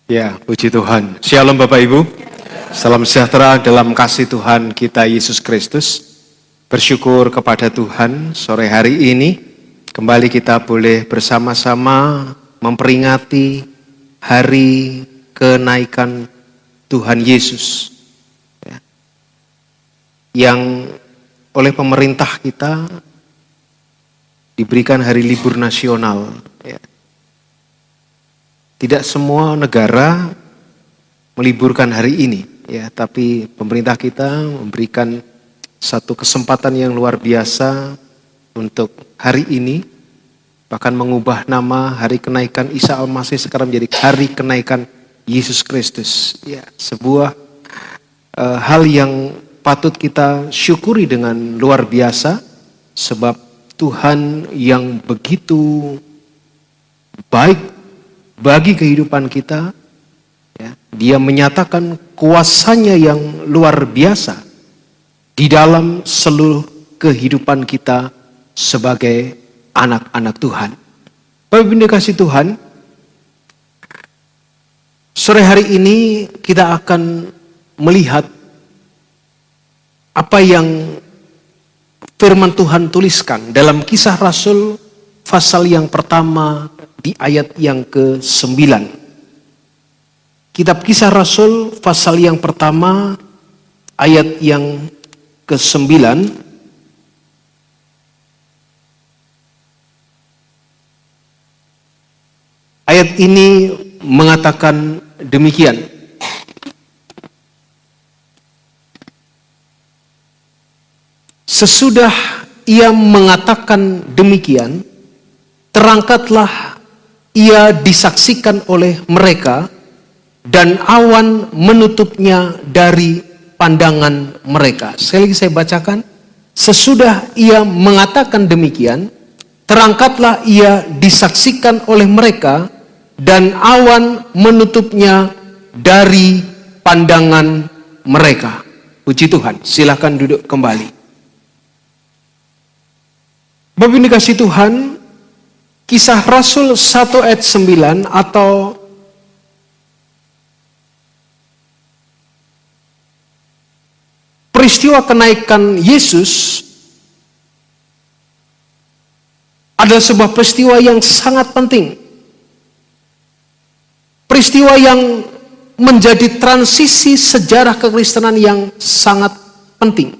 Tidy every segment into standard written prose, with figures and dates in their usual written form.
Ya, puji Tuhan. Shalom Bapak Ibu. Salam sejahtera dalam kasih Tuhan kita Yesus Kristus. Bersyukur kepada Tuhan sore hari ini. Kembali kita boleh bersama-sama memperingati hari kenaikan Tuhan Yesus. Yang oleh pemerintah kita diberikan hari libur nasional. Tidak semua negara meliburkan hari ini, tapi pemerintah kita memberikan satu kesempatan yang luar biasa untuk hari ini, bahkan mengubah nama hari kenaikan Isa Al-Masih sekarang menjadi hari kenaikan Yesus Kristus. Sebuah hal yang patut kita syukuri dengan luar biasa, sebab Tuhan yang begitu baik bagi kehidupan kita, Dia menyatakan kuasanya yang luar biasa di dalam seluruh kehidupan kita sebagai anak-anak Tuhan. Bapak Ibu dikasihi Tuhan, sore hari ini kita akan melihat apa yang firman Tuhan tuliskan dalam Kisah Rasul pasal yang pertama di ayat yang ke-9. Kitab Kisah Rasul pasal yang pertama ayat yang ke-9. Ayat ini mengatakan demikian. Sesudah ia mengatakan demikian, terangkatlah ia disaksikan oleh mereka dan awan menutupnya dari pandangan mereka. Sekali lagi saya bacakan. Sesudah ia mengatakan demikian, terangkatlah ia disaksikan oleh mereka dan awan menutupnya dari pandangan mereka. Puji Tuhan. Silakan duduk kembali. Bapak Ibu dikasihi Tuhan, Kisah Rasul 1 ayat 9 atau peristiwa kenaikan Yesus adalah sebuah peristiwa yang sangat penting. Peristiwa yang menjadi transisi sejarah kekristenan yang sangat penting.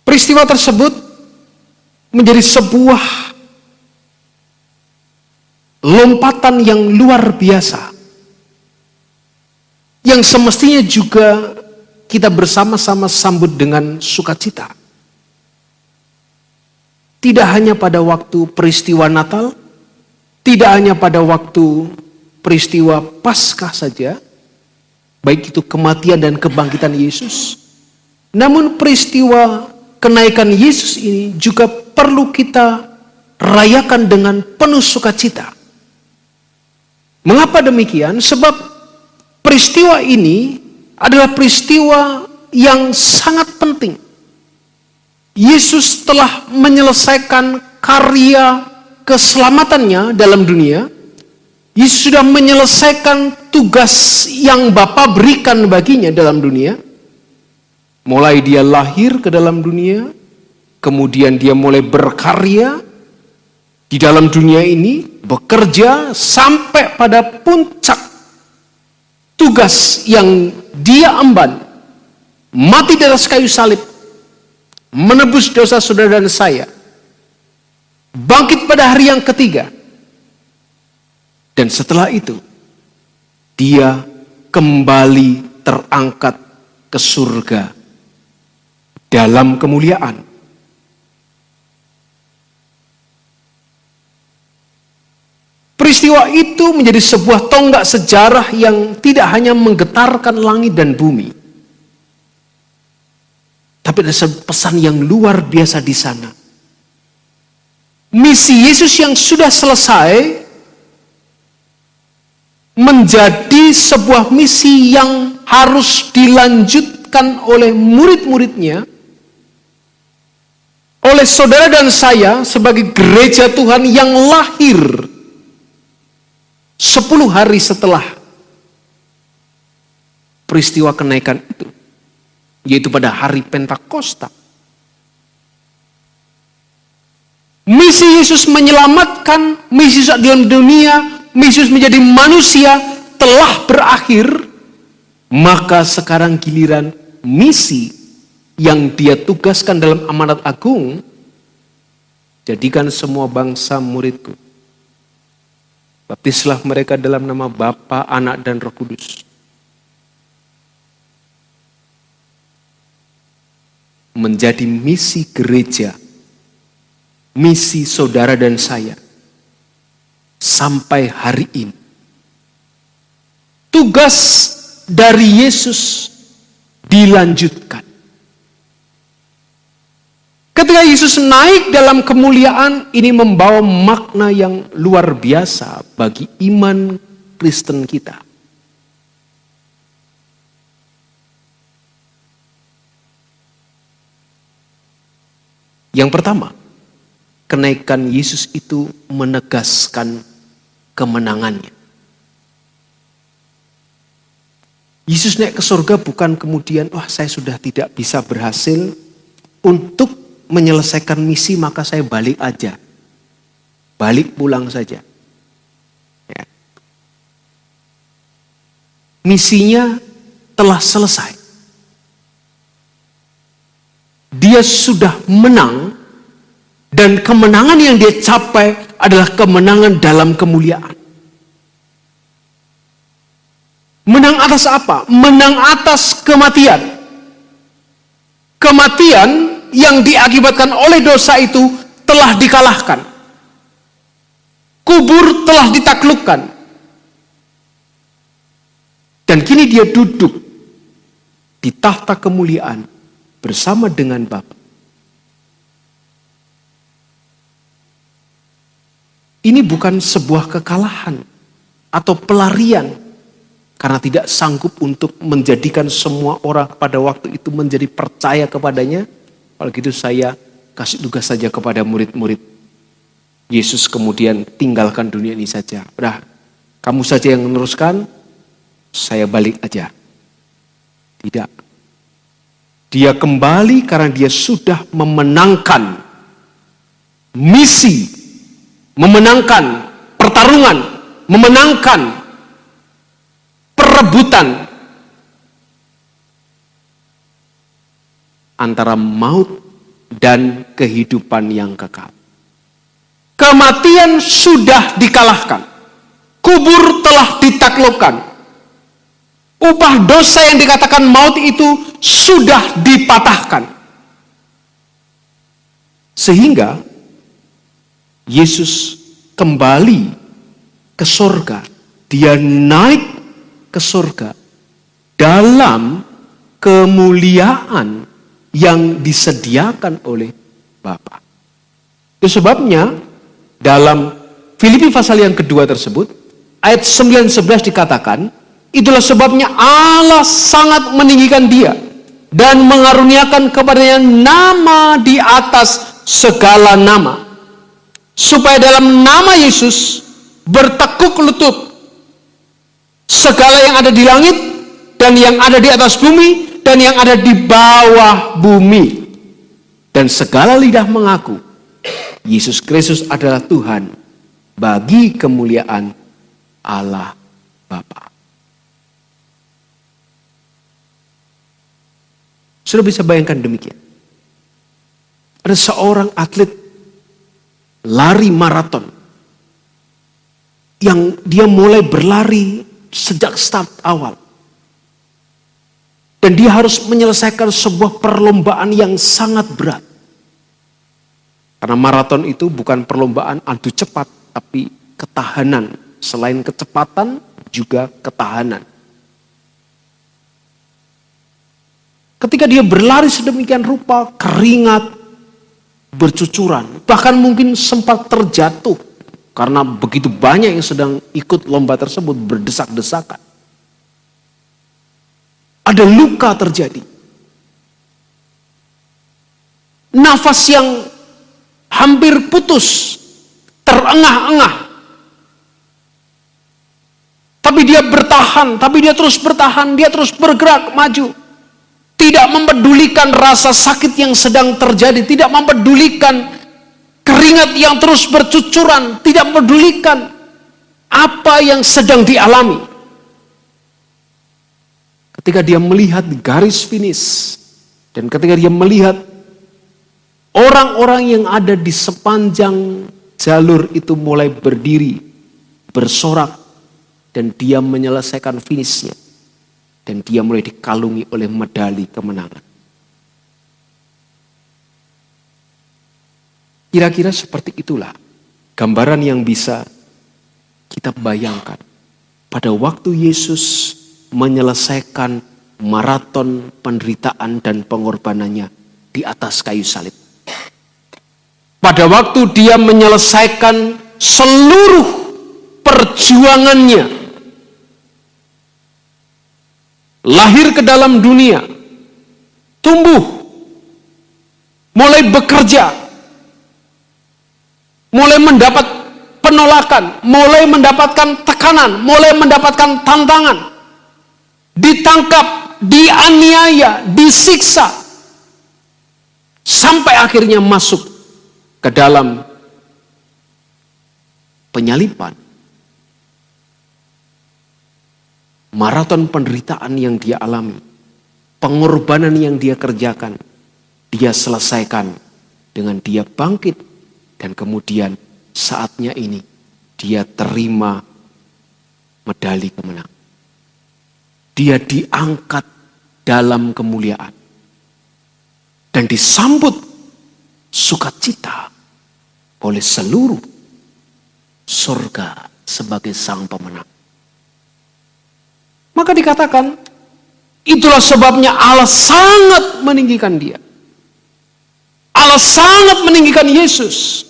Peristiwa tersebut menjadi sebuah lompatan yang luar biasa, yang semestinya juga kita bersama-sama sambut dengan sukacita. Tidak hanya pada waktu peristiwa Natal, tidak hanya pada waktu peristiwa Paskah saja, baik itu kematian dan kebangkitan Yesus, namun peristiwa kenaikan Yesus ini juga perlu kita rayakan dengan penuh sukacita. Mengapa demikian? Sebab peristiwa ini adalah peristiwa yang sangat penting. Yesus telah menyelesaikan karya keselamatannya dalam dunia. Yesus sudah menyelesaikan tugas yang Bapa berikan baginya dalam dunia. Mulai dia lahir ke dalam dunia, kemudian dia mulai berkarya di dalam dunia ini, bekerja sampai pada puncak tugas yang dia emban, mati di atas kayu salib, menebus dosa saudara dan saya, bangkit pada hari yang ketiga, dan setelah itu dia kembali terangkat ke surga dalam kemuliaan. Peristiwa itu menjadi sebuah tonggak sejarah yang tidak hanya menggetarkan langit dan bumi, tapi ada pesan yang luar biasa di sana. Misi Yesus yang sudah selesai menjadi sebuah misi yang harus dilanjutkan oleh murid-muridnya, oleh saudara dan saya sebagai gereja Tuhan yang lahir 10 hari setelah peristiwa kenaikan itu, yaitu pada hari Pentakosta, misi Yesus menyelamatkan, misi Yesus dalam dunia, misi Yesus menjadi manusia telah berakhir. Maka sekarang giliran misi yang dia tugaskan dalam amanat agung, jadikan semua bangsa muridku. Baptislah mereka dalam nama Bapa, Anak, dan Roh Kudus. Menjadi misi gereja, misi saudara dan saya, sampai hari ini. Tugas dari Yesus dilanjutkan. Ketika Yesus naik dalam kemuliaan, ini membawa makna yang luar biasa bagi iman Kristen kita. Yang pertama, kenaikan Yesus itu menegaskan kemenangannya. Yesus naik ke surga bukan kemudian, wah saya sudah tidak bisa berhasil untuk menyelesaikan misi, maka saya balik aja. Balik pulang saja. Ya. Misinya telah selesai. Dia sudah menang, dan kemenangan yang dia capai adalah kemenangan dalam kemuliaan. Menang atas apa? Menang atas kematian. Kematian yang diakibatkan oleh dosa itu telah dikalahkan. Kubur telah ditaklukkan. Dan kini dia duduk di tahta kemuliaan bersama dengan Bapa. Ini bukan sebuah kekalahan atau pelarian karena tidak sanggup untuk menjadikan semua orang pada waktu itu menjadi percaya kepadanya. Kalau gitu saya kasih tugas saja kepada murid-murid. Yesus kemudian tinggalkan dunia ini saja. Udah, kamu saja yang meneruskan, saya balik aja. Tidak. Dia kembali karena dia sudah memenangkan misi, memenangkan pertarungan, memenangkan perebutan antara maut dan kehidupan yang kekal. Kematian sudah dikalahkan. Kubur telah ditaklukkan. Upah dosa yang dikatakan maut itu sudah dipatahkan. Sehingga Yesus kembali ke surga. Dia naik ke surga dalam kemuliaan yang disediakan oleh Bapa. Itu sebabnya dalam Filipi pasal yang kedua tersebut, ayat 9-11 dikatakan, itulah sebabnya Allah sangat meninggikan dia dan mengaruniakan kepadanya nama di atas segala nama, supaya dalam nama Yesus bertekuk lutut segala yang ada di langit dan yang ada di atas bumi dan yang ada di bawah bumi, dan segala lidah mengaku Yesus Kristus adalah Tuhan, bagi kemuliaan Allah Bapa. Sudah bisa bayangkan demikian. Ada seorang atlet lari maraton yang dia mulai berlari sejak start awal. Dan dia harus menyelesaikan sebuah perlombaan yang sangat berat. Karena maraton itu bukan perlombaan adu cepat, tapi ketahanan. Selain kecepatan, juga ketahanan. Ketika dia berlari sedemikian rupa, keringat bercucuran. Bahkan mungkin sempat terjatuh. Karena begitu banyak yang sedang ikut lomba tersebut berdesak-desakan. Ada luka terjadi. Nafas yang hampir putus, terengah-engah. Tapi dia bertahan, tapi dia terus bertahan, dia terus bergerak maju. Tidak mempedulikan rasa sakit yang sedang terjadi, tidak mempedulikan keringat yang terus bercucuran, tidak mempedulikan apa yang sedang dialami. Ketika dia melihat di garis finish, dan ketika dia melihat orang-orang yang ada di sepanjang jalur itu mulai berdiri, bersorak, dan dia menyelesaikan finishnya. Dan dia mulai dikalungi oleh medali kemenangan. Kira-kira seperti itulah gambaran yang bisa kita bayangkan. Pada waktu Yesus menyelesaikan maraton penderitaan dan pengorbanannya di atas kayu salib. Pada waktu dia menyelesaikan seluruh perjuangannya, lahir ke dalam dunia, tumbuh, mulai bekerja, mulai mendapat penolakan, mulai mendapatkan tekanan, mulai mendapatkan tantangan, ditangkap, dianiaya, disiksa, sampai akhirnya masuk ke dalam penyaliban. Maraton penderitaan yang dia alami, pengorbanan yang dia kerjakan, dia selesaikan dengan dia bangkit. Dan kemudian saatnya ini dia terima medali kemenangan. Dia diangkat dalam kemuliaan. Dan disambut sukacita oleh seluruh surga sebagai sang pemenang. Maka dikatakan, itulah sebabnya Allah sangat meninggikan dia. Allah sangat meninggikan Yesus.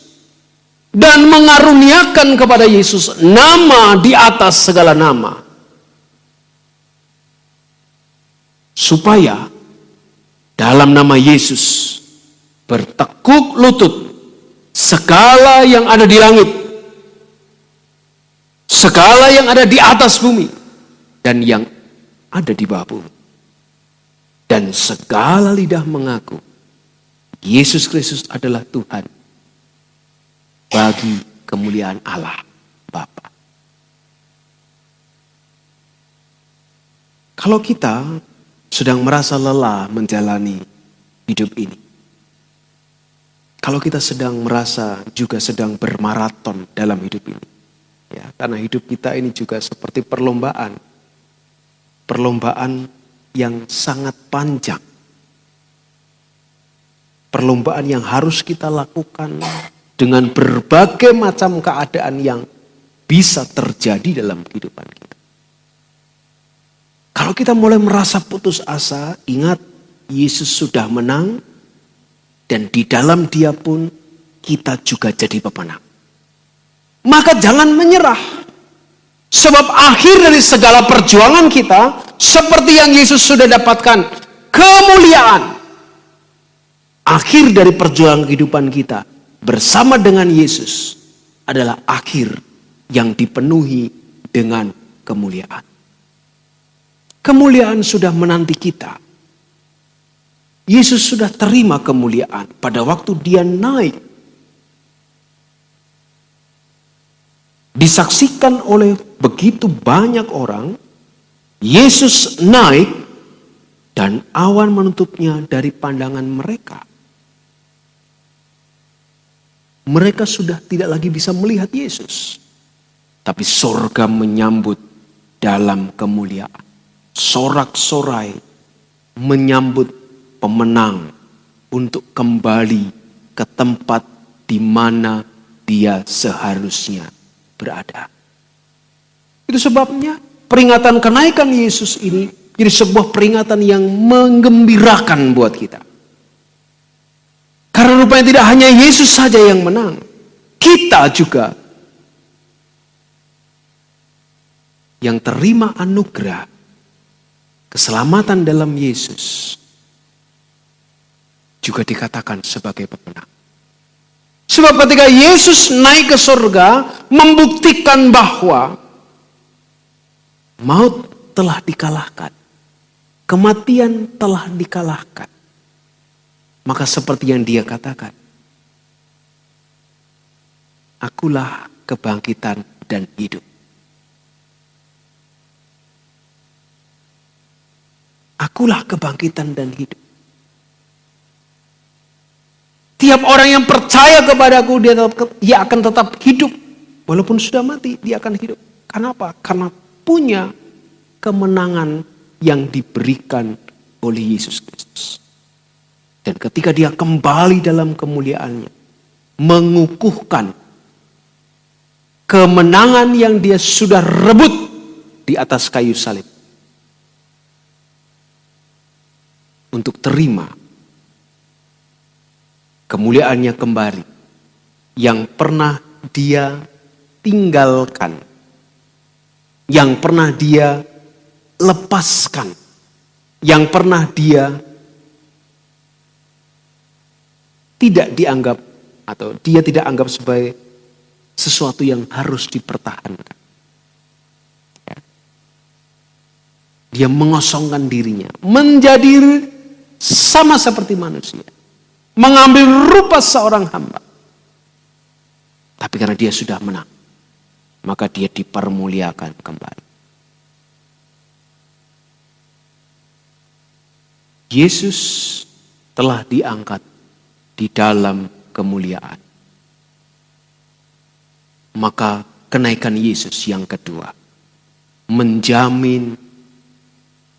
Dan mengaruniakan kepada Yesus nama di atas segala nama. Supaya dalam nama Yesus bertekuk lutut segala yang ada di langit, segala yang ada di atas bumi, dan yang ada di bawah bumi. Dan segala lidah mengaku Yesus Kristus adalah Tuhan bagi kemuliaan Allah Bapa. Kalau kita sedang merasa lelah menjalani hidup ini, kalau kita sedang merasa juga sedang bermaraton dalam hidup ini, ya, karena hidup kita ini juga seperti perlombaan yang sangat panjang. Perlombaan yang harus kita lakukan dengan berbagai macam keadaan yang bisa terjadi dalam kehidupan kita. Kalau kita mulai merasa putus asa, ingat Yesus sudah menang dan di dalam Dia pun kita juga jadi pemenang. Maka jangan menyerah. Sebab akhir dari segala perjuangan kita, seperti yang Yesus sudah dapatkan, kemuliaan. Akhir dari perjuangan kehidupan kita bersama dengan Yesus adalah akhir yang dipenuhi dengan kemuliaan. Kemuliaan sudah menanti kita. Yesus sudah terima kemuliaan pada waktu Dia naik. Disaksikan oleh begitu banyak orang, Yesus naik dan awan menutupnya dari pandangan mereka. Mereka sudah tidak lagi bisa melihat Yesus. Tapi sorga menyambut dalam kemuliaan. Sorak-sorai menyambut pemenang untuk kembali ke tempat di mana dia seharusnya berada. Itu sebabnya peringatan kenaikan Yesus ini jadi sebuah peringatan yang menggembirakan buat kita. Karena rupanya tidak hanya Yesus saja yang menang. Kita juga yang terima anugerah keselamatan dalam Yesus juga dikatakan sebagai pemenang. Sebab ketika Yesus naik ke surga, membuktikan bahwa Maut telah dikalahkan. Kematian telah dikalahkan. Maka seperti yang dia katakan, akulah kebangkitan dan hidup. Akulah kebangkitan dan hidup. Tiap orang yang percaya kepadaku, dia akan tetap hidup. Walaupun sudah mati, dia akan hidup. Kenapa? Karena punya kemenangan yang diberikan oleh Yesus Kristus. Dan ketika dia kembali dalam kemuliaannya, mengukuhkan kemenangan yang dia sudah rebut di atas kayu salib. Untuk terima kemuliaannya kembali yang pernah dia tinggalkan, yang pernah dia lepaskan, yang pernah dia tidak dianggap atau dia tidak anggap sebagai sesuatu yang harus dipertahankan. Dia mengosongkan dirinya, menjadi sama seperti manusia. Mengambil rupa seorang hamba. Tapi karena dia sudah menang, maka dia dipermuliakan kembali. Yesus telah diangkat di dalam kemuliaan. Maka kenaikan Yesus yang kedua menjamin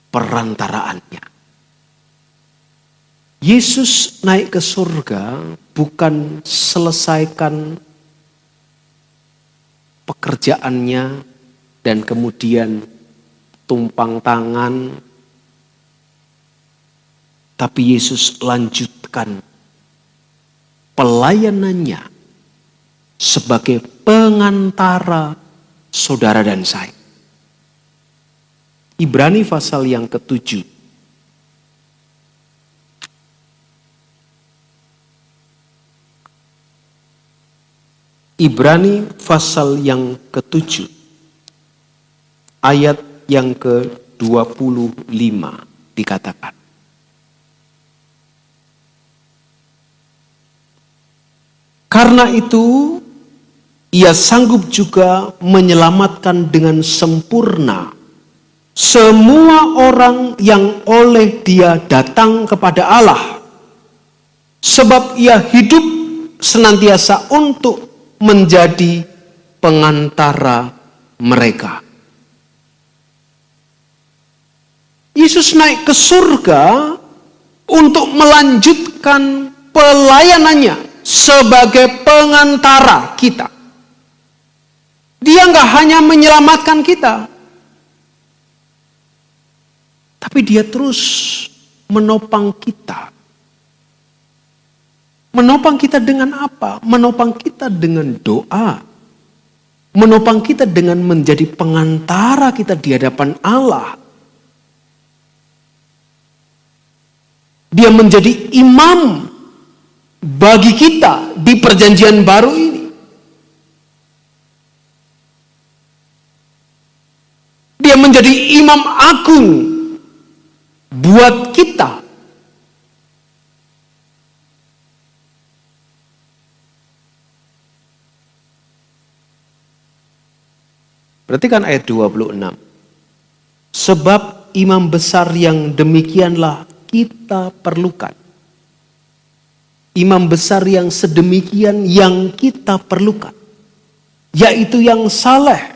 perantaraannya. Yesus naik ke surga bukan selesaikan pekerjaannya dan kemudian tumpang tangan, tapi Yesus lanjutkan pelayanannya sebagai pengantara saudara dan saya. Ibrani pasal yang ke-7. Ibrani pasal yang ke-7. Ayat yang ke-25 dikatakan. Karena itu, ia sanggup juga menyelamatkan dengan sempurna semua orang yang oleh dia datang kepada Allah. Sebab ia hidup senantiasa untuk menjadi pengantara mereka. Yesus naik ke surga untuk melanjutkan pelayanannya sebagai pengantara kita. Dia nggak hanya menyelamatkan kita, tapi dia terus menopang kita. Menopang kita dengan apa? Menopang kita dengan doa. Menopang kita dengan menjadi pengantara kita di hadapan Allah. Dia menjadi imam bagi kita di perjanjian baru ini. Dia menjadi imam agung buat kita. Perhatikan ayat 26. Sebab imam besar yang demikianlah kita perlukan. Imam besar yang sedemikian yang kita perlukan. Yaitu yang saleh,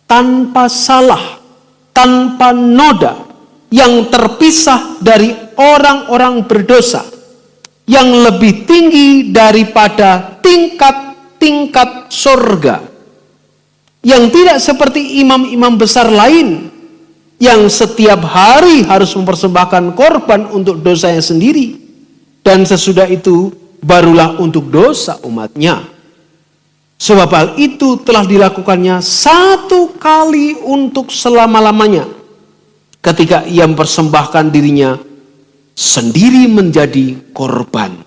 tanpa salah, tanpa noda, yang terpisah dari orang-orang berdosa, yang lebih tinggi daripada tingkat-tingkat surga. Yang tidak seperti imam-imam besar lain yang setiap hari harus mempersembahkan korban untuk dosanya sendiri, dan sesudah itu barulah untuk dosa umatnya. Sebab hal itu telah dilakukannya satu kali untuk selama-lamanya, ketika ia mempersembahkan dirinya sendiri menjadi korban.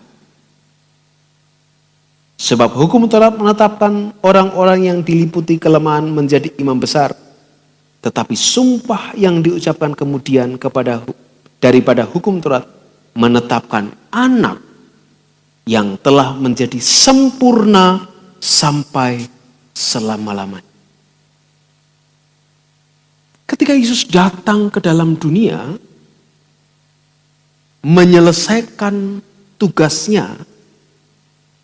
Sebab hukum telah menetapkan orang-orang yang diliputi kelemahan menjadi imam besar, Tetapi sumpah yang diucapkan kemudian daripada hukum Taurat menetapkan anak yang telah menjadi sempurna sampai selama-lamanya. Ketika Yesus datang ke dalam dunia, menyelesaikan tugasnya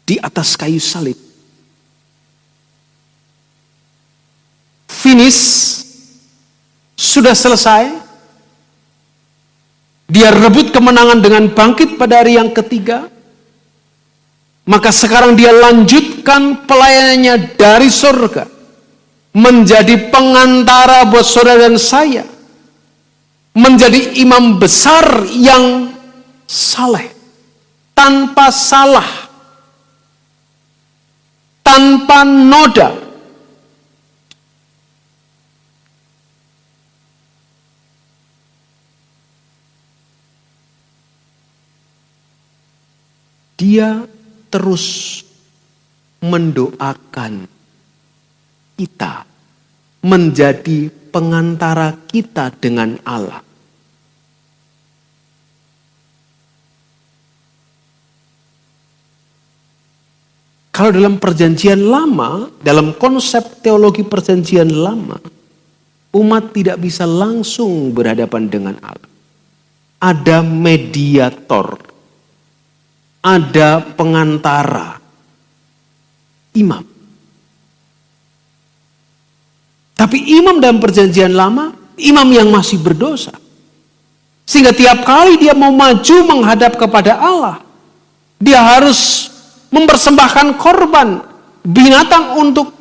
di atas kayu salib. Finish, sudah selesai. Dia rebut kemenangan dengan bangkit pada hari yang ketiga. Maka sekarang dia lanjutkan pelayanannya dari surga. Menjadi pengantara buat saudara dan saya. Menjadi imam besar yang saleh. Tanpa salah. Tanpa noda. Dia terus mendoakan kita menjadi pengantara kita dengan Allah. Kalau dalam perjanjian lama, dalam konsep teologi perjanjian lama, umat tidak bisa langsung berhadapan dengan Allah. Ada mediator. Ada pengantara, imam. Tapi imam dalam perjanjian lama, imam yang masih berdosa. Sehingga tiap kali dia mau maju menghadap kepada Allah, dia harus mempersembahkan korban binatang untuk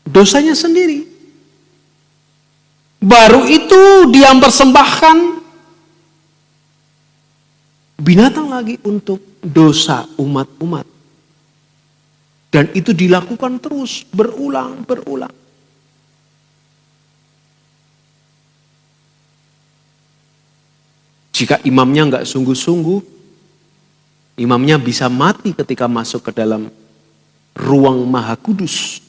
dosanya sendiri. Baru itu dia mempersembahkan binatang lagi untuk dosa umat-umat. Dan itu dilakukan terus, berulang-berulang. Jika imamnya nggak sungguh-sungguh, imamnya bisa mati ketika masuk ke dalam ruang Maha Kudus.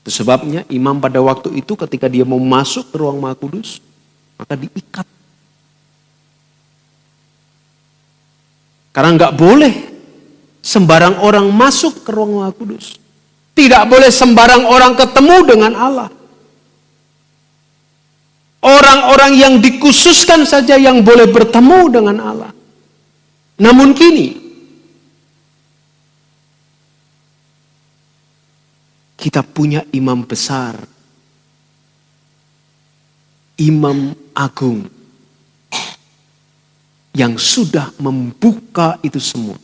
Itu sebabnya imam pada waktu itu ketika dia mau masuk ke ruang Maha Kudus, maka diikat. Karena nggak boleh sembarang orang masuk ke ruang Maha Kudus. Tidak boleh sembarang orang ketemu dengan Allah. Orang-orang yang dikhususkan saja yang boleh bertemu dengan Allah. Namun kini, kita punya imam besar. Imam agung. Yang sudah membuka itu semua.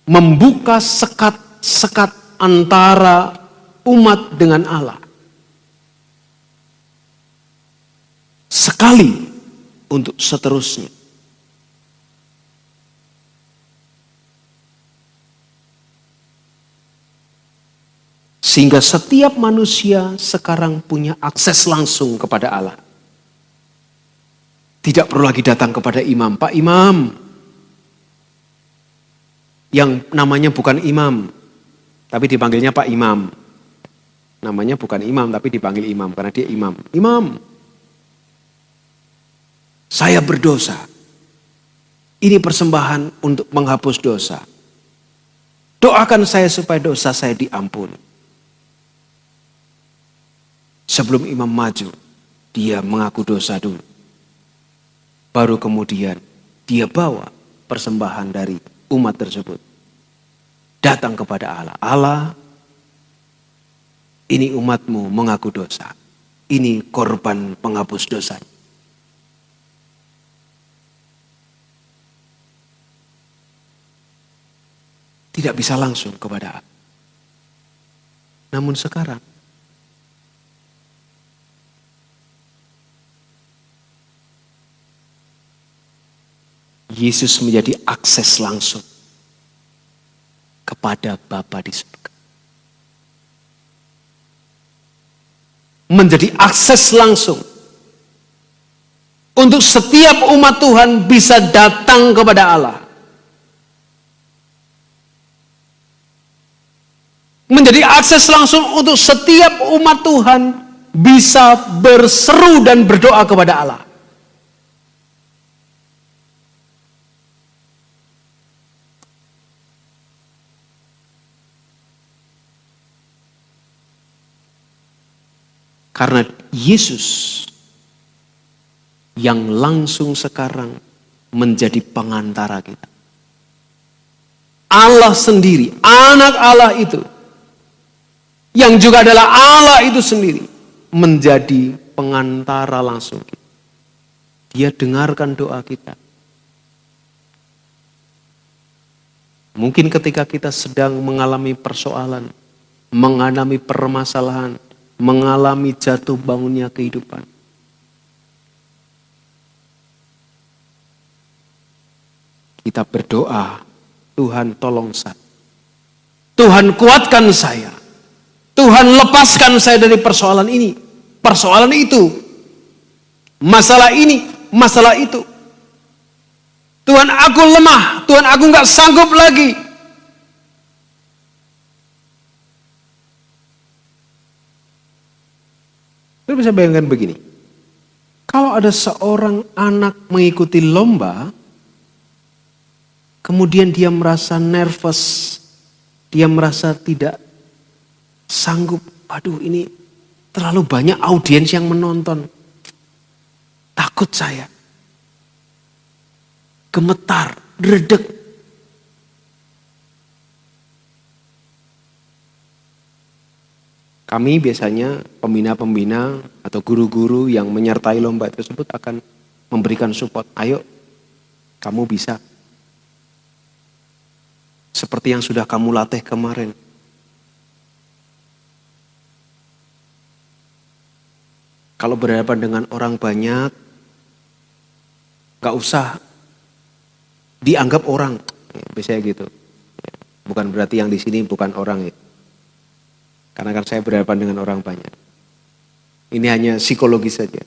Membuka sekat-sekat antara umat dengan Allah. Sekali untuk seterusnya. Sehingga setiap manusia sekarang punya akses langsung kepada Allah. Tidak perlu lagi datang kepada imam. Pak Imam. Yang namanya bukan imam. Tapi dipanggilnya Pak Imam. Namanya bukan imam tapi dipanggil imam. Karena dia imam. Imam. Saya berdosa. Ini persembahan untuk menghapus dosa. Doakan saya supaya dosa saya diampuni. Sebelum imam maju. Dia mengaku dosa dulu. Baru kemudian dia bawa persembahan dari umat tersebut. Datang kepada Allah. Allah, ini umatmu mengaku dosa. Ini korban penghapus dosa. Tidak bisa langsung kepada Allah. Namun sekarang, Yesus menjadi akses langsung kepada Bapa di surga. Menjadi akses langsung untuk setiap umat Tuhan bisa datang kepada Allah. Menjadi akses langsung untuk setiap umat Tuhan bisa berseru dan berdoa kepada Allah. Karena Yesus yang langsung sekarang menjadi pengantara kita. Allah sendiri, anak Allah itu, yang juga adalah Allah itu sendiri, menjadi pengantara langsung kita. Dia dengarkan doa kita. Mungkin ketika kita sedang mengalami persoalan, mengalami permasalahan, mengalami jatuh bangunnya kehidupan. Kita berdoa, Tuhan tolong saya. Tuhan kuatkan saya. Tuhan lepaskan saya dari persoalan ini. Persoalan itu. Masalah ini, masalah itu. Tuhan aku lemah. Tuhan aku gak sanggup lagi. Kita bisa bayangkan begini. Kalau ada seorang anak mengikuti lomba, kemudian dia merasa nervous, dia merasa tidak sanggup. Aduh, ini terlalu banyak audiens yang menonton. Takut saya. Gemetar, redek. Kami biasanya pembina-pembina atau guru-guru yang menyertai lomba tersebut akan memberikan support. Ayo, kamu bisa. Seperti yang sudah kamu latih kemarin. Kalau berhadapan dengan orang banyak, gak usah dianggap orang. Biasanya gitu. Bukan berarti yang di sini bukan orang ya. Karena kan saya berhadapan dengan orang banyak. Ini hanya psikologis saja.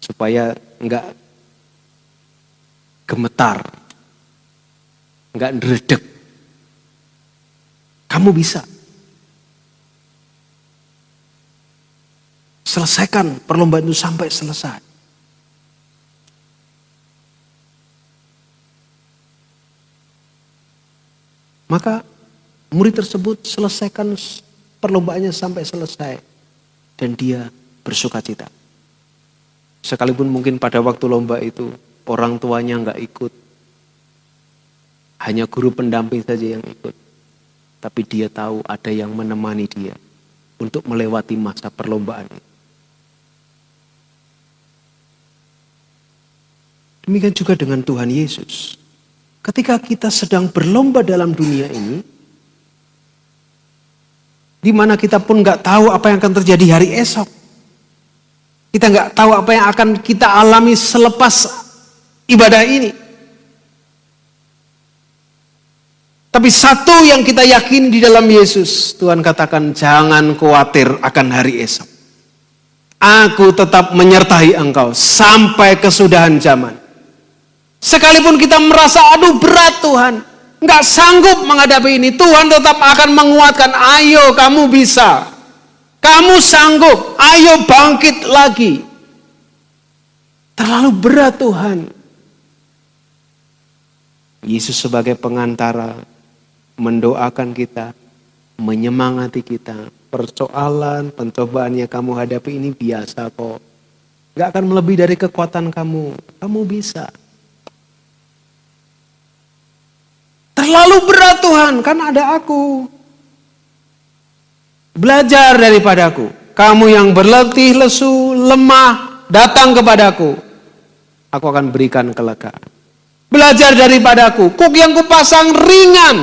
Supaya enggak gemetar. Enggak ngeredek. Kamu bisa. Selesaikan perlombaan itu sampai selesai. Maka murid tersebut selesaikan perlombaannya sampai selesai. Dan dia bersuka cita. Sekalipun mungkin pada waktu lomba itu orang tuanya enggak ikut. Hanya guru pendamping saja yang ikut. Tapi dia tahu ada yang menemani dia untuk melewati masa perlombaan itu. Demikian juga dengan Tuhan Yesus. Ketika kita sedang berlomba dalam dunia ini, di mana kita pun nggak tahu apa yang akan terjadi hari esok. Kita nggak tahu apa yang akan kita alami selepas ibadah ini. Tapi satu yang kita yakini di dalam Yesus, Tuhan katakan jangan khawatir akan hari esok. Aku tetap menyertai engkau sampai kesudahan zaman. Sekalipun kita merasa aduh berat Tuhan, nggak sanggup menghadapi ini, Tuhan tetap akan menguatkan. Ayo kamu bisa, kamu sanggup, ayo bangkit lagi. Terlalu berat Tuhan. Yesus sebagai pengantara mendoakan kita, menyemangati kita. Persoalan, pencobaan yang kamu hadapi ini biasa kok. Nggak akan melebihi dari kekuatan kamu. Kamu bisa. Terlalu berat Tuhan, kan ada aku. Belajar daripadaku. Kamu yang berletih, lesu, lemah, datang kepadaku. Aku akan berikan kelegaan. Belajar daripadaku. Kuk yang kupasang ringan.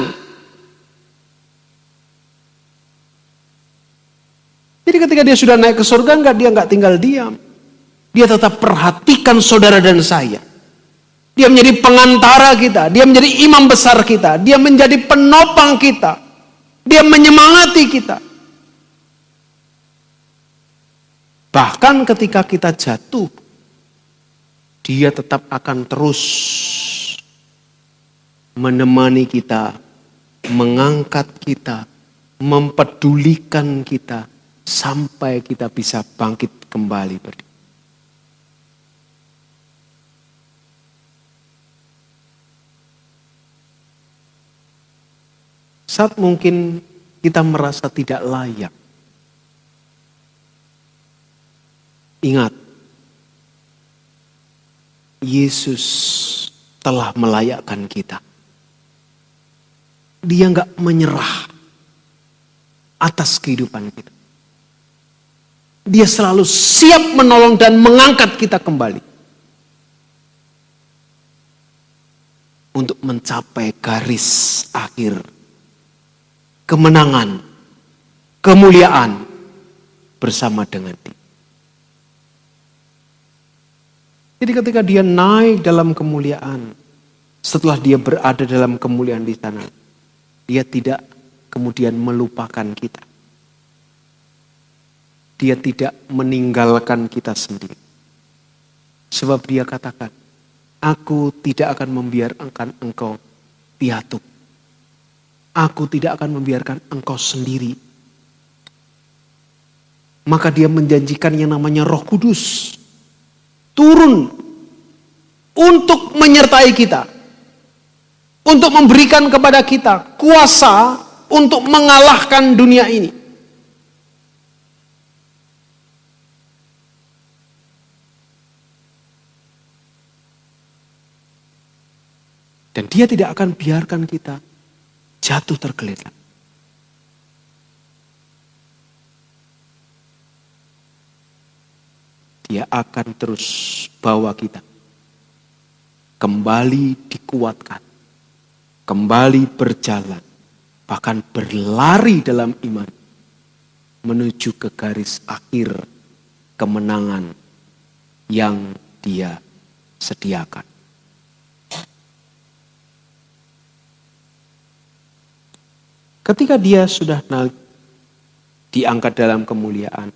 Jadi ketika dia sudah naik ke surga, dia nggak tinggal diam. Dia tetap perhatikan saudara dan saya. Dia menjadi pengantara kita. Dia menjadi imam besar kita. Dia menjadi penopang kita. Dia menyemangati kita. Bahkan ketika kita jatuh, dia tetap akan terus menemani kita mengangkat kita, mempedulikan kita, sampai kita bisa bangkit kembali. Saat mungkin kita merasa tidak layak, ingat, Yesus telah melayakkan kita. Dia nggak menyerah atas kehidupan kita. Dia selalu siap menolong dan mengangkat kita kembali untuk mencapai garis akhir kemenangan, kemuliaan bersama dengan Dia. Jadi ketika Dia naik dalam kemuliaan, setelah Dia berada dalam kemuliaan di sana, Dia tidak kemudian melupakan kita. Dia tidak meninggalkan kita sendiri. Sebab Dia katakan, aku tidak akan membiarkan engkau piatu. Aku tidak akan membiarkan engkau sendiri. Maka Dia menjanjikan yang namanya Roh Kudus turun untuk menyertai kita. Untuk memberikan kepada kita kuasa untuk mengalahkan dunia ini. Dan Dia tidak akan biarkan kita jatuh tergeletak. Dia akan terus bawa kita kembali dikuatkan, kembali berjalan, bahkan berlari dalam iman menuju ke garis akhir kemenangan yang Dia sediakan. Ketika Dia sudah diangkat dalam kemuliaan,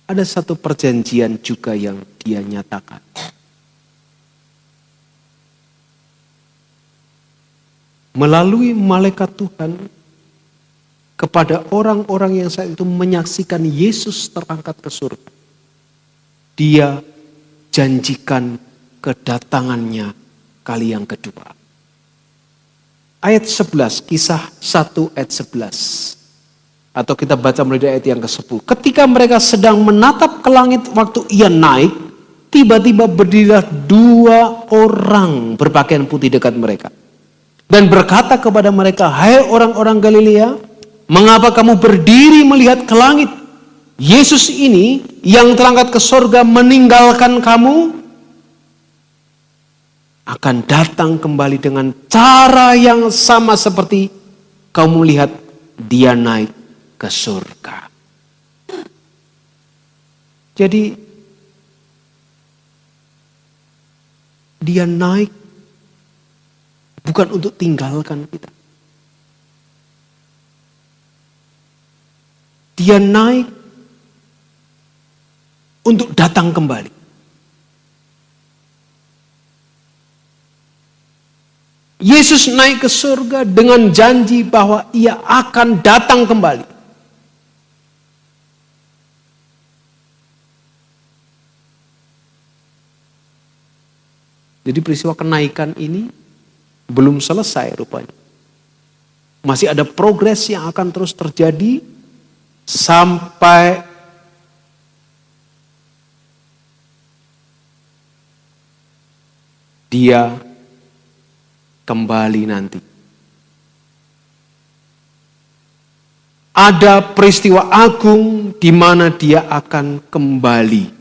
ada satu perjanjian juga yang Dia nyatakan. Melalui malaikat Tuhan kepada orang-orang yang saat itu menyaksikan Yesus terangkat ke surga, Dia janjikan kedatangannya kali yang kedua. Ayat 11, Kisah 1 ayat 11. Atau kita baca mulai dari ayat yang ke-10. Ketika mereka sedang menatap ke langit waktu Ia naik, tiba-tiba berdirilah 2 orang berpakaian putih dekat mereka. Dan berkata kepada mereka, hai orang-orang Galilea, mengapa kamu berdiri melihat ke langit? Yesus ini yang terangkat ke surga meninggalkan kamu, akan datang kembali dengan cara yang sama seperti kamu lihat Dia naik ke surga. Jadi Dia naik bukan untuk tinggalkan kita. Dia naik untuk datang kembali. Yesus naik ke surga dengan janji bahwa Ia akan datang kembali. Jadi peristiwa kenaikan ini belum selesai rupanya. Masih ada progres yang akan terus terjadi sampai Dia kembali nanti. Ada peristiwa agung di mana Dia akan kembali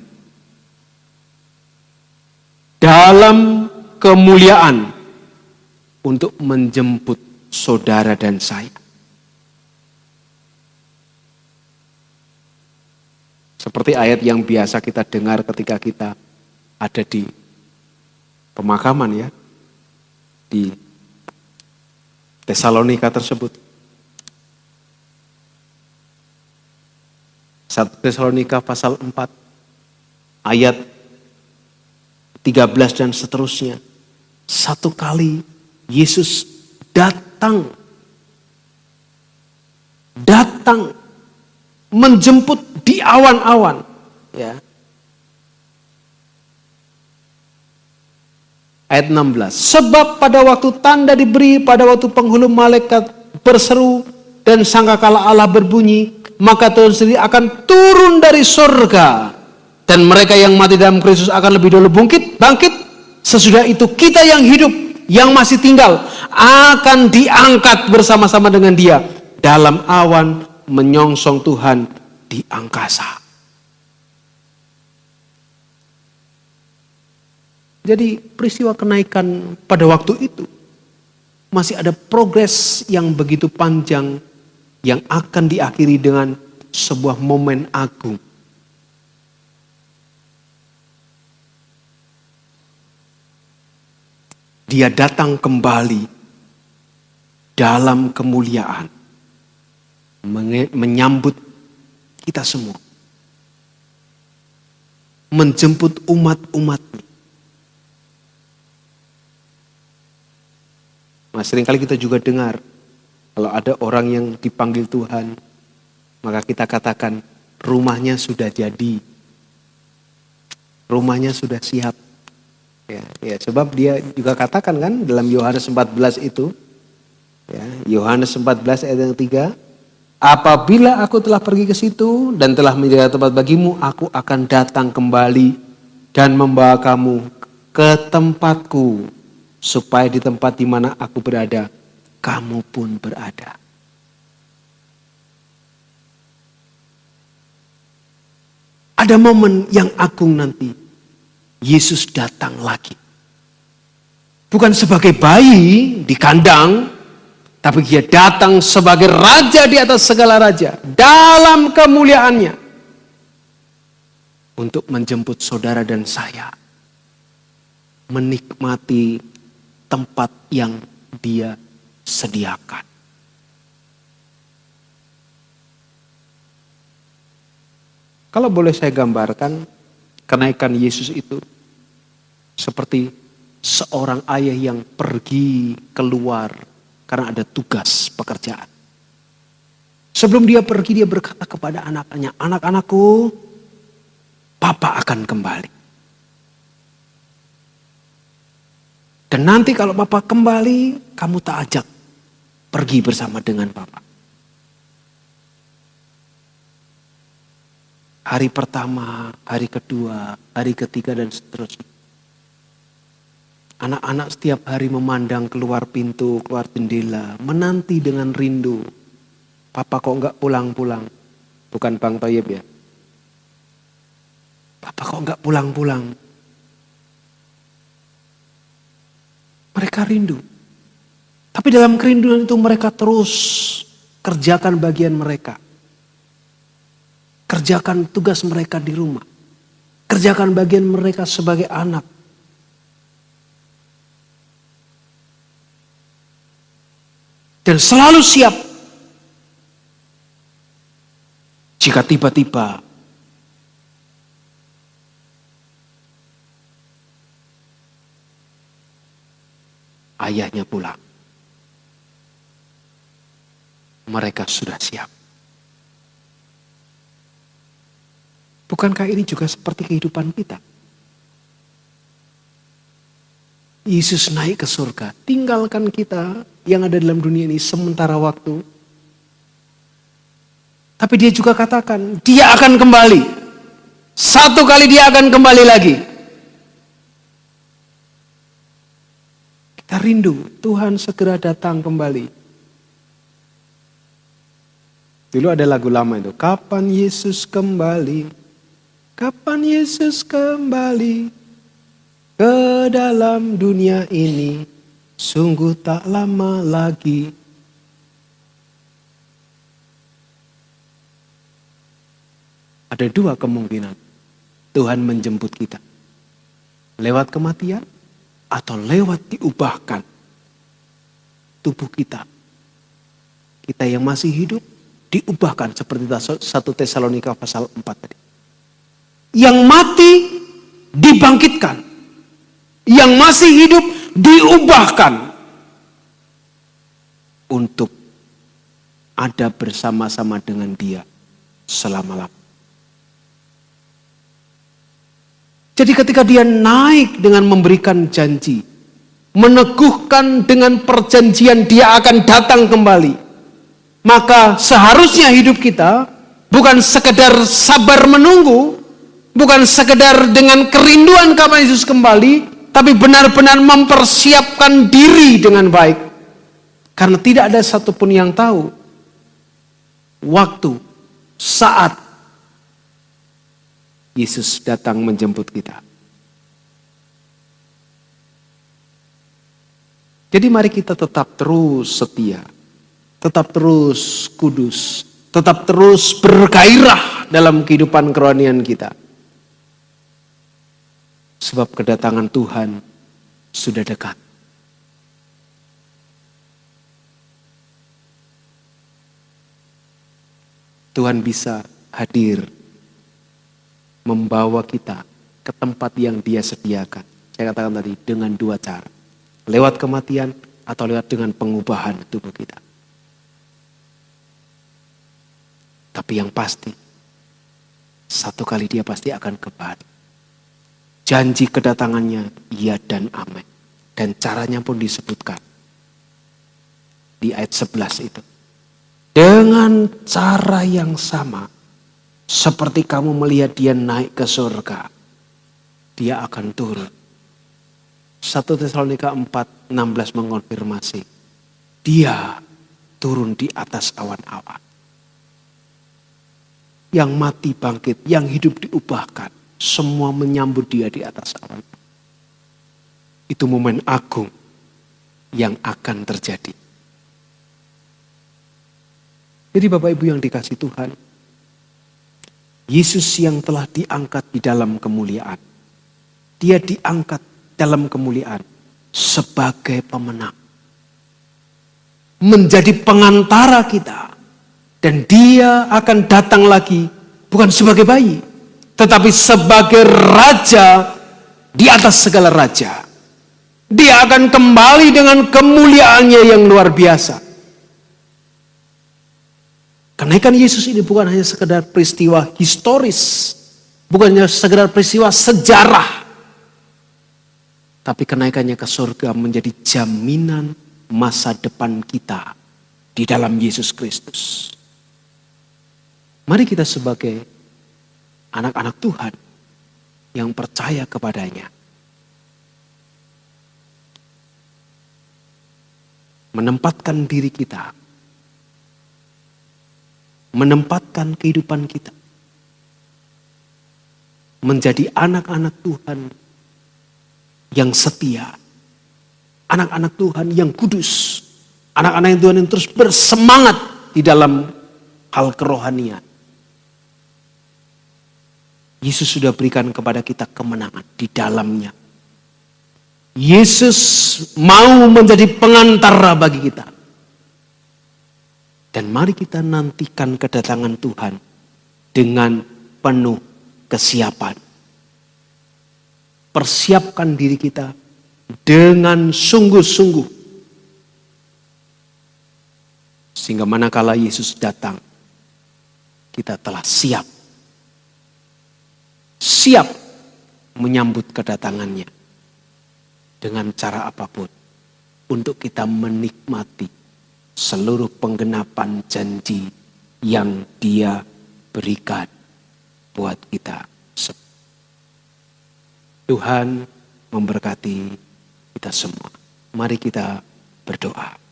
dalam kemuliaan untuk menjemput saudara dan saya. Seperti ayat yang biasa kita dengar ketika kita ada di pemakaman ya, di Tesalonika tersebut. 1 Tesalonika pasal 4 ayat 13 dan seterusnya. Satu kali Yesus datang datang menjemput di awan-awan, ya. Ayat 16. Sebab pada waktu tanda diberi, pada waktu penghulu malaikat berseru dan sangkakala Allah berbunyi, maka Tuhan sendiri akan turun dari surga dan mereka yang mati dalam Kristus akan lebih dulu bangkit. Sesudah itu kita yang hidup, yang masih tinggal akan diangkat bersama-sama dengan Dia dalam awan menyongsong Tuhan di angkasa. Jadi peristiwa kenaikan pada waktu itu masih ada progres yang begitu panjang yang akan diakhiri dengan sebuah momen agung. Dia datang kembali dalam kemuliaan, menyambut kita semua, menjemput umat-umatnya. Nah, seringkali kita juga dengar kalau ada orang yang dipanggil Tuhan, maka kita katakan rumahnya sudah jadi, rumahnya sudah siap. Ya, sebab dia juga katakan kan dalam Yohanes 14 itu, ya, Yohanes 14 ayat yang 3, apabila aku telah pergi ke situ dan telah menjaga tempat bagimu, aku akan datang kembali dan membawa kamu ke tempatku, supaya di tempat di mana aku berada, kamu pun berada. Ada momen yang agung nanti. Yesus datang lagi. Bukan sebagai bayi di kandang, tapi Dia datang sebagai raja di atas segala raja, dalam kemuliaannya, untuk menjemput saudara dan saya menikmati tempat yang Dia sediakan. Kalau boleh saya gambarkan, kenaikan Yesus itu seperti seorang ayah yang pergi keluar karena ada tugas pekerjaan. Sebelum dia pergi, dia berkata kepada anak-anaknya, anak-anakku, Papa akan kembali. Dan nanti kalau Papa kembali, kamu tak ajak pergi bersama dengan Papa. Hari pertama, hari kedua, hari ketiga, dan seterusnya. Anak-anak setiap hari memandang keluar pintu, keluar jendela, menanti dengan rindu. Papa kok enggak pulang-pulang? Bukan Bang Toyib ya. Papa kok enggak pulang-pulang? Mereka rindu. Tapi dalam kerinduan itu mereka terus kerjakan bagian mereka. Kerjakan tugas mereka di rumah. Kerjakan bagian mereka sebagai anak. Dan selalu siap jika tiba-tiba ayahnya pulang. Mereka sudah siap. Bukankah ini juga seperti kehidupan kita? Yesus naik ke surga, tinggalkan kita yang ada dalam dunia ini sementara waktu. Tapi Dia juga katakan, Dia akan kembali. Satu kali Dia akan kembali lagi. Kita rindu, Tuhan segera datang kembali. Dulu ada lagu lama itu, kapan Yesus kembali? Kapan Yesus kembali ke dalam dunia ini? Sungguh tak lama lagi. Ada dua kemungkinan Tuhan menjemput kita. Lewat kematian atau lewat diubahkan tubuh kita. Kita yang masih hidup diubahkan seperti 1 Tesalonika pasal 4 tadi. Yang mati dibangkitkan. Yang masih hidup diubahkan. untuk ada bersama-sama dengan Dia selama-lamanya. Jadi ketika Dia naik dengan memberikan janji, meneguhkan dengan perjanjian Dia akan datang kembali, maka seharusnya hidup kita bukan sekedar sabar menunggu, bukan sekedar dengan kerinduan kapan Yesus kembali, tapi benar-benar mempersiapkan diri dengan baik. Karena tidak ada satupun yang tahu waktu, saat Yesus datang menjemput kita. Jadi mari kita tetap terus setia, tetap terus kudus, tetap terus bergairah dalam kehidupan kerohanian kita. Sebab kedatangan Tuhan sudah dekat. Tuhan bisa hadir membawa kita ke tempat yang Dia sediakan. Saya katakan tadi dengan dua cara. Lewat kematian atau lewat dengan pengubahan tubuh kita. Tapi yang pasti, satu kali Dia pasti akan kembali. Janji kedatangannya iya dan amin. Dan caranya pun disebutkan di ayat 11 itu. Dengan cara yang sama, seperti kamu melihat Dia naik ke surga, Dia akan turun. 1 Tesalonika 4:16 mengonfirmasi, Dia turun di atas awan-awan. Yang mati bangkit, yang hidup diubahkan, semua menyambut Dia di atas awan. Itu momen agung yang akan terjadi. Jadi Bapak Ibu yang dikasihi Tuhan, Yesus yang telah diangkat di dalam kemuliaan, Dia diangkat dalam kemuliaan sebagai pemenang, menjadi pengantara kita, dan Dia akan datang lagi bukan sebagai bayi, tetapi sebagai raja di atas segala raja. Dia akan kembali dengan kemuliaannya yang luar biasa. Kenaikan Yesus ini bukan hanya sekedar peristiwa historis, bukan hanya sekedar peristiwa sejarah, tapi kenaikannya ke surga menjadi jaminan masa depan kita di dalam Yesus Kristus. Mari kita sebagai anak-anak Tuhan yang percaya kepadanya, menempatkan diri kita, menempatkan kehidupan kita menjadi anak-anak Tuhan yang setia, anak-anak Tuhan yang kudus, anak-anak Tuhan yang terus bersemangat di dalam hal kerohanian. Yesus sudah berikan kepada kita kemenangan di dalamnya. Yesus mau menjadi pengantara bagi kita. Dan mari kita nantikan kedatangan Tuhan dengan penuh kesiapan. Persiapkan diri kita dengan sungguh-sungguh. Sehingga manakala Yesus datang, kita telah siap. Siap menyambut kedatangannya. Dengan cara apapun. Untuk kita menikmati seluruh penggenapan janji yang Dia berikan buat kita. Tuhan memberkati kita semua. Mari kita berdoa.